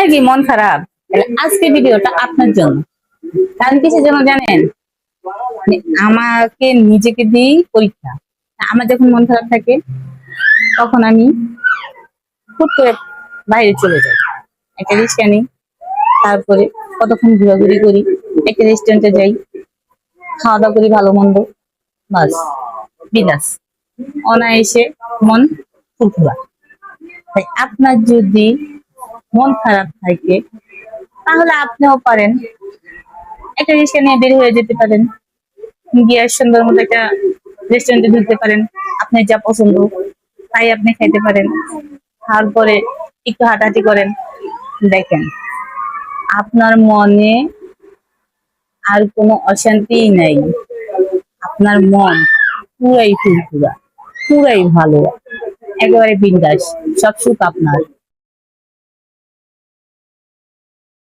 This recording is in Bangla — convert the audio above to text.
নাকি মন খারাপ? তাহলে আজকে ভিডিওটা আপনার জন্য। কারণ কিসের জন্য জানেন? মানে আমাকে নিজেকে দিয়েই পরীক্ষা। আমার যখন মন খারাপ থাকে তখন আমি হুট করে বাইরে চলে যাই, একটা রিক্সা নিই, তারপরে কতক্ষণ ঘোরাঘুরি করি, একটা রেস্টুরেন্টে যাই, খাওয়া দাওয়া করি ভালো মন্দ, বাস বিন্দাস অনায়াসে মন ফুরফুরা। তাই আপনার যদি মন খারাপ থাকে তাহলে আপনিও পারেন একটা রিক্সা নিয়ে বের হয়ে যেতে পারেন, গিয়ে সুন্দর মতো একটা রেস্টুরেন্টে ঢুকতে পারেন, আপনার যা পছন্দ তাই আপনি খাইতে পারেন। তারপরে একটু হাঁটাহাঁটি করেন, দেখেন আপনার মনে আর কোনো অশান্তিই নাই, আপনার মন পুরাই ফুরফুরা, পুরাই ভালো, একেবারে বিন্দাস, সব সুখ আপনার।